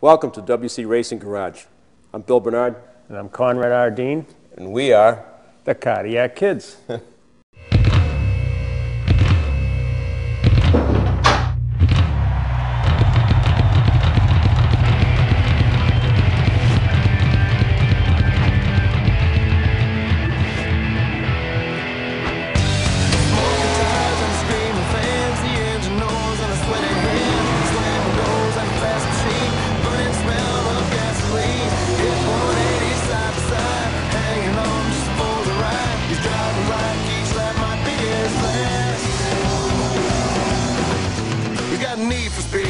Welcome to WC Racing Garage. I'm Bill Bernard. And I'm Conrad Ardeen. And we are the Cardiac Kids. Need for speed.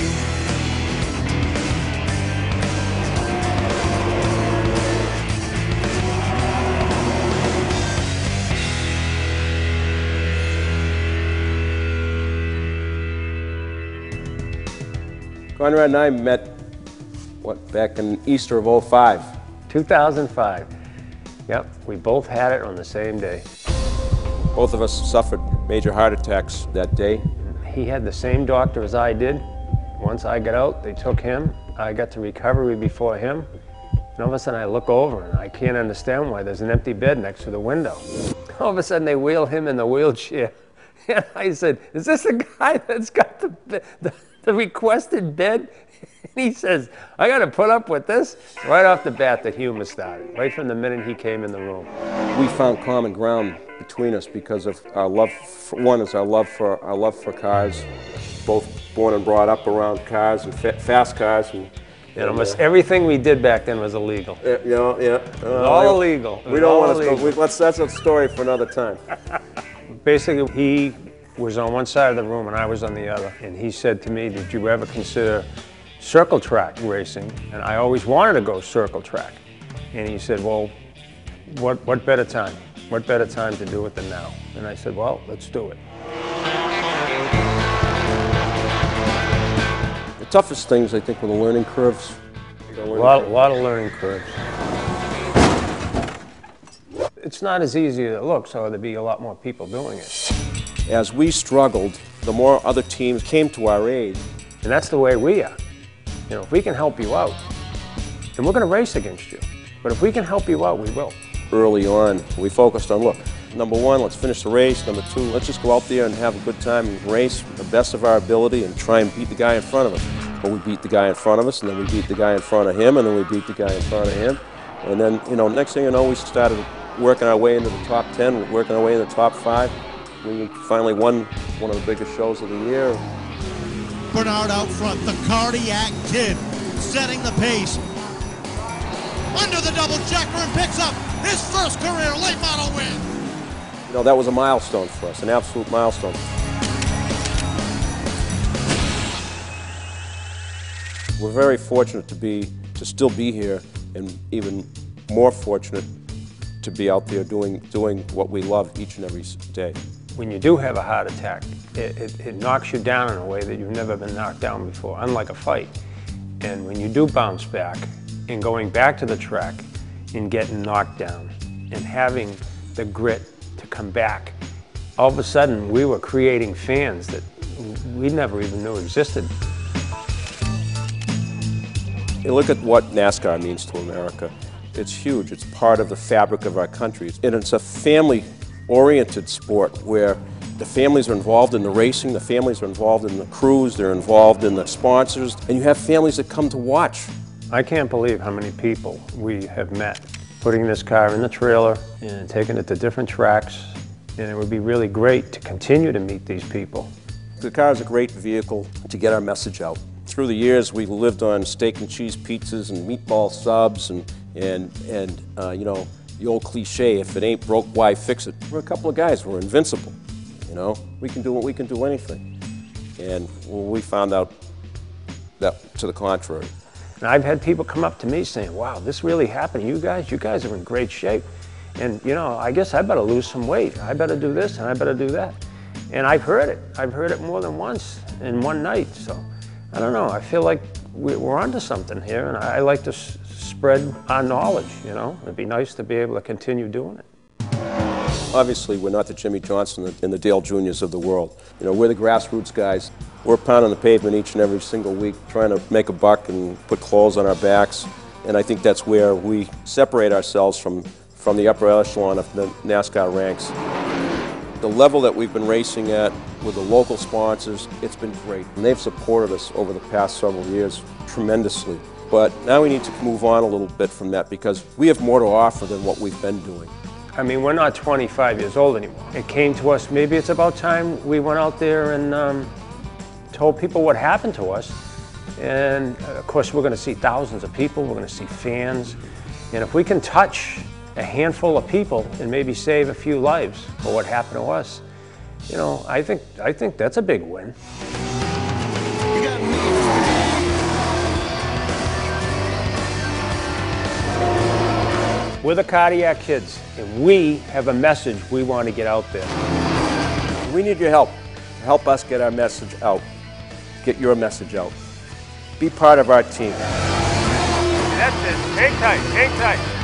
Conrad and I met, back in Easter of 05? 2005. Yep, we both had it on the same day. Both of us suffered major heart attacks that day. He had the same doctor as I did. Once I got out, they took him. I got to recovery before him. And all of a sudden I look over and I can't understand why there's an empty bed next to the window. All of a sudden they wheel him in the wheelchair. And I said, is this the guy that's got the requested bed? And he says, I got to put up with this. Right off the bat, the humor started, right from the minute he came in the room. We found common ground between us because of our love. One is our love for cars. Both born and brought up around cars and fast cars. And almost everything we did back then was illegal. All illegal. We don't want to go. That's a story for another time. Basically, he was on one side of the room and I was on the other. And he said to me, did you ever consider circle track racing? And I always wanted to go circle track. And he said, well, what better time? What better time to do it than now? And I said, well, let's do it. The toughest things, I think, were the learning curves. A lot of learning curves. It's not as easy as it looks, so there'd be a lot more people doing it. As we struggled, the more other teams came to our aid. And that's the way we are. You know, if we can help you out, then we're going to race against you. But if we can help you out, we will. Early on, we focused on, look, number one, let's finish the race. Number two, let's just go out there and have a good time and race the best of our ability and try and beat the guy in front of us. But we beat the guy in front of us, and then we beat the guy in front of him, and then we beat the guy in front of him. And then, next thing you know, we started working our way into the top 10, working our way in the top 5. We finally won one of the biggest shows of the year. Bernard out front, the Cardiac Kid, setting the pace. Under the double checker and picks up his first career late model win. That was a milestone for us, an absolute milestone. We're very fortunate to still be here, and even more fortunate to be out there doing what we love each and every day. When you do have a heart attack, it knocks you down in a way that you've never been knocked down before, unlike a fight. And when you do bounce back, and going back to the track and getting knocked down and having the grit to come back, all of a sudden we were creating fans that we never even knew existed. You look at what NASCAR means to America. It's huge. It's part of the fabric of our country. And it's a family-oriented sport where the families are involved in the racing, the families are involved in the crews, they're involved in the sponsors, and you have families that come to watch. I can't believe how many people we have met putting this car in the trailer and taking it to different tracks, and it would be really great to continue to meet these people. The car is a great vehicle to get our message out. Through the years, we lived on steak and cheese pizzas and meatball subs and the old cliche, if it ain't broke, why fix it? We're a couple of guys, we're invincible. We can do anything. And we found out that to the contrary. And I've had people come up to me saying, wow, this really happened. You guys are in great shape. And I guess I better lose some weight. I better do this and I better do that. And I've heard it. I've heard it more than once in one night. So I don't know, I feel like we're onto something here, and I like to spread our knowledge, It'd be nice to be able to continue doing it. Obviously, we're not the Jimmy Johnson and the Dale Juniors of the world. We're the grassroots guys. We're pounding the pavement each and every single week, trying to make a buck and put clothes on our backs. And I think that's where we separate ourselves from the upper echelon of the NASCAR ranks. The level that we've been racing at with the local sponsors, it's been great. And they've supported us over the past several years tremendously. But now we need to move on a little bit from that because we have more to offer than what we've been doing. I mean, we're not 25 years old anymore. It came to us, maybe it's about time we went out there and told people what happened to us. And of course, we're going to see thousands of people, we're going to see fans. And if we can touch a handful of people and maybe save a few lives for what happened to us, you know, I think that's a big win. You got need for speed. We're the Cardiac Kids, and we have a message we want to get out there. We need your help to help us get our message out. Get your message out. Be part of our team. That's it. Hang tight, hang tight.